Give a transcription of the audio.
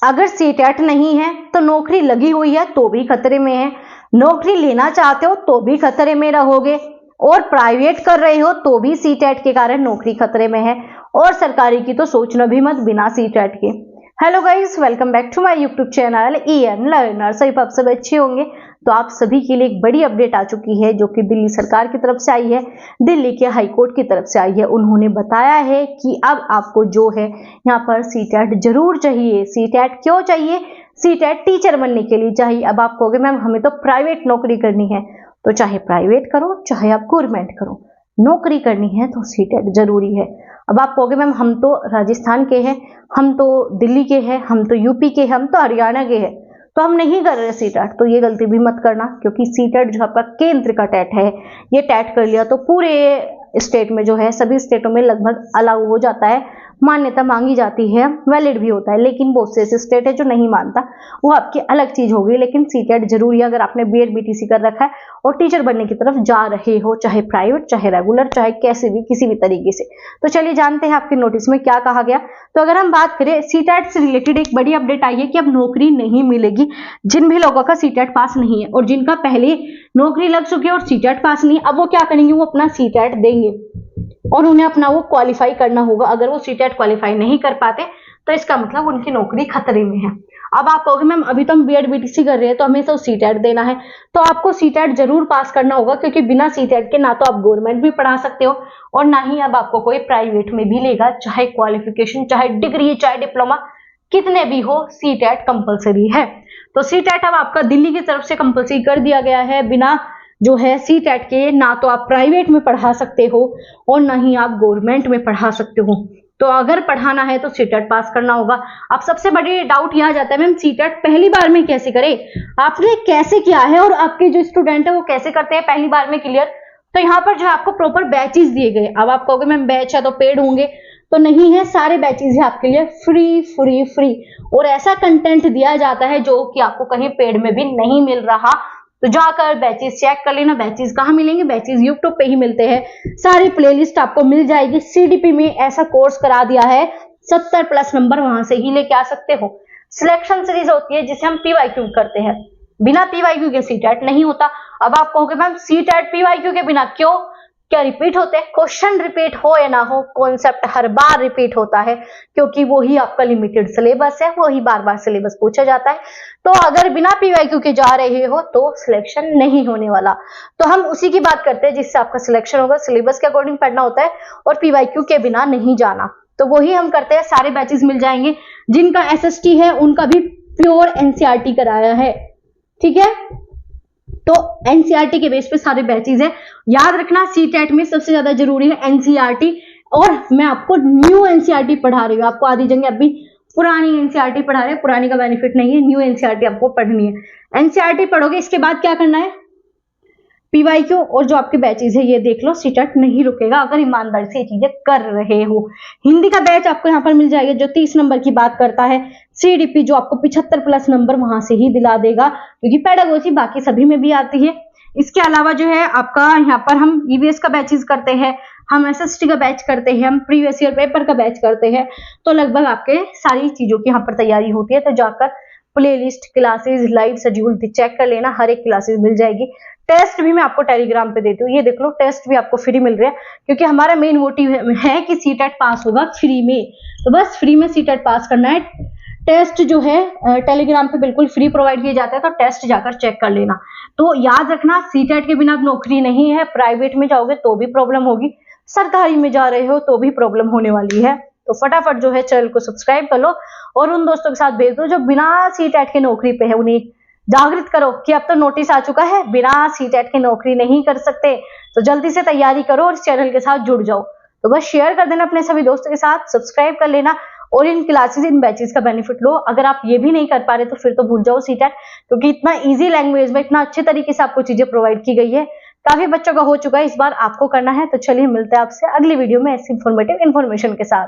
अगर सीटेट नहीं है तो नौकरी लगी हुई है तो भी खतरे में है, नौकरी लेना चाहते हो तो भी खतरे में रहोगे, और प्राइवेट कर रहे हो तो भी सीटेट के कारण नौकरी खतरे में है, और सरकारी की तो सोचना भी मत बिना सीटेट के। Hello guys, welcome back to my YouTube channel EN learner. सभी आप सब अच्छे होंगे। तो आप सभी के लिए एक बड़ी अपडेट आ चुकी है जो कि दिल्ली सरकार की तरफ से आई है, दिल्ली के हाई कोर्ट की तरफ से आई है। उन्होंने बताया है कि अब आपको जो है यहाँ पर सीटेट जरूर चाहिए। सीटेट क्यों चाहिए? सीटेट टीचर बनने के लिए चाहिए। अब आप कहोगे मैम हमें तो प्राइवेट नौकरी करनी है, तो चाहे प्राइवेट करो चाहे आप गवर्नमेंट करो, नौकरी करनी है तो सीटेट जरूरी है। अब आप कहोगे मैम हम तो राजस्थान के हैं, हम तो दिल्ली के हैं, हम तो यूपी के हैं, हम तो हरियाणा के हैं, तो हम नहीं कर रहे सीटेट। तो ये गलती भी मत करना, क्योंकि सीटेट जो आपका केंद्र का टेट है, ये टेट कर लिया तो पूरे स्टेट में जो है सभी स्टेटों में लगभग अलाउ हो जाता है, मान्यता मांगी जाती है, वैलिड भी होता है। लेकिन बहुत से ऐसे स्टेट है जो नहीं मानता, वो आपकी अलग चीज होगी। लेकिन सीटेट जरूरी है अगर आपने BEd BTC कर रखा है और टीचर बनने की तरफ जा रहे हो, चाहे प्राइवेट चाहे रेगुलर चाहे कैसे भी किसी भी तरीके से। तो चलिए जानते हैं आपके नोटिस में क्या कहा गया। तो अगर हम बात करें सीटेट से रिलेटेड, एक बड़ी अपडेट आई है कि अब नौकरी नहीं मिलेगी जिन भी लोगों का सीटेट पास नहीं है, और जिनका पहले नौकरी लग चुकी है और सीटेट पास नहीं है, अब वो क्या करेंगे, वो अपना सीटेट देंगे और उन्हें अपना वो क्वालिफाई करना होगा। अगर वो सीटेट क्वालिफाई नहीं कर पाते तो इसका मतलब उनकी नौकरी खतरे में है। अब आप कहोगे मैम अभी तो हम BEd BTC कर रहे हैं तो हमें तो सीटेट देना है, तो आपको सीटेट जरूर पास करना होगा, क्योंकि बिना सीटेट के ना तो आप गवर्नमेंट भी पढ़ा सकते हो और ना ही अब आपको कोई प्राइवेट में भी लेगा। चाहे क्वालिफिकेशन, चाहे डिग्री, चाहे डिप्लोमा, कितने भी हो, सीटेट कंपलसरी है। तो सीटेट अब आपका दिल्ली की तरफ से कंपलसरी कर दिया गया है। बिना जो है सीटेट के ना तो आप प्राइवेट में पढ़ा सकते हो और ना ही आप गवर्नमेंट में पढ़ा सकते हो। तो अगर पढ़ाना है तो सीटेट पास करना होगा। अब सबसे बड़ी डाउट यह आ जाता है मैम सीटेट पहली बार में कैसे करें, आपने कैसे किया है और आपके जो स्टूडेंट है वो कैसे करते हैं पहली बार में क्लियर। तो यहाँ पर जो आपको प्रॉपर बैचेस दिए गए। अब आप कहोगे मैम बैच है तो पेड होंगे, तो नहीं है, सारे बैचेस है आपके लिए फ्री फ्री फ्री, और ऐसा कंटेंट दिया जाता है जो कि आपको कहीं पेड में भी नहीं मिल रहा। तो जाकर बैचेस चेक कर लेना। बैचेस कहाँ मिलेंगे? बैचेस यूट्यूब पे ही मिलते हैं। सारी प्लेलिस्ट आपको मिल जाएगी। CDP में ऐसा कोर्स करा दिया है, 70+ नंबर वहां से ही लेके आ सकते हो। सिलेक्शन सीरीज होती है जिसे हम PYQ करते हैं, बिना PYQ के सीटेट नहीं होता। अब आप कहोगे मैम सीटेट PYQ के बिना क्यों, क्या रिपीट होते हैं? क्वेश्चन रिपीट हो या ना हो, कॉन्सेप्ट हर बार रिपीट होता है, क्योंकि वही आपका लिमिटेड सिलेबस है, वही बार बार सिलेबस पूछा जाता है। तो अगर बिना PYQ के जा रहे हो तो सिलेक्शन नहीं होने वाला। तो हम उसी की बात करते हैं जिससे आपका सिलेक्शन होगा। सिलेबस के अकॉर्डिंग पढ़ना होता है और PYQ के बिना नहीं जाना, तो वही हम करते हैं। सारे बैचेस मिल जाएंगे। जिनका SST है उनका भी प्योर NCERT कराया है, ठीक है। तो NCERT के बेस पे सारे बैचेस है। याद रखना सीटेट में सबसे ज्यादा जरूरी है NCERT, और मैं आपको न्यू NCERT पढ़ा रही हूँ। आपको आधी जगह अभी पुरानी NCERT पढ़ा रहे हैं, पुरानी का बेनिफिट नहीं है, न्यू NCERT आपको पढ़नी है। NCERT पढ़ोगे, इसके बाद क्या करना है, PYQ और जो आपके बैचेस है ये देख लो। सीटेट नहीं रुकेगा अगर ईमानदारी से ये चीजें कर रहे हो। हिंदी का बैच आपको यहाँ पर मिल जाएगा जो 30 नंबर की बात करता है। CDP जो आपको 75+ नंबर वहां से ही दिला देगा, क्योंकि पेडागोजी बाकी सभी में भी आती है। इसके अलावा जो है आपका यहाँ पर हम EVS का बैचेस करते हैं, हम SST का बैच करते हैं, हम प्रीवियस ईयर पेपर का बैच करते हैं। तो लगभग आपके सारी चीजों की यहाँ पर तैयारी होती है। तो जाकर playlist, classes, live schedule check कर लेना, हर एक क्लासेस मिल जाएगी। टेस्ट भी मैं आपको टेलीग्राम पे देती हूँ, ये देख लो, टेस्ट भी आपको फ्री मिल रहे हैं, क्योंकि हमारा मेन मोटिव है कि सीटेट पास होगा फ्री में। तो बस फ्री में सीटेट पास करना है। टेस्ट जो है टेलीग्राम पे बिल्कुल फ्री प्रोवाइड किए जाते हैं, तो टेस्ट जाकर चेक कर लेना। तो याद रखना सीटेट के बिना नौकरी नहीं है। प्राइवेट में जाओगे तो भी प्रॉब्लम होगी, सरकारी में जा रहे हो तो भी प्रॉब्लम होने वाली है। तो फटाफट जो है चैनल को सब्सक्राइब कर लो और उन दोस्तों के साथ भेज दो जो बिना सीटेट के नौकरी पे है, उन्हें जागृत करो कि अब तो नोटिस आ चुका है, बिना सीटेट के नौकरी नहीं कर सकते। तो जल्दी से तैयारी करो और इस चैनल के साथ जुड़ जाओ। तो बस शेयर कर देना अपने सभी दोस्तों के साथ, सब्सक्राइब कर लेना और इन क्लासेस, इन बैचेस का बेनिफिट लो। अगर आप ये भी नहीं कर पा रहे तो फिर तो भूल जाओ सीटेट, क्योंकि इतना इजी लैंग्वेज में इतना अच्छे तरीके से आपको चीजें प्रोवाइड की गई है। काफी बच्चों का हो चुका है, इस बार आपको करना है। तो चलिए मिलते हैं आपसे अगली वीडियो में ऐसी इंफॉर्मेटिव इन्फॉर्मेशन के साथ।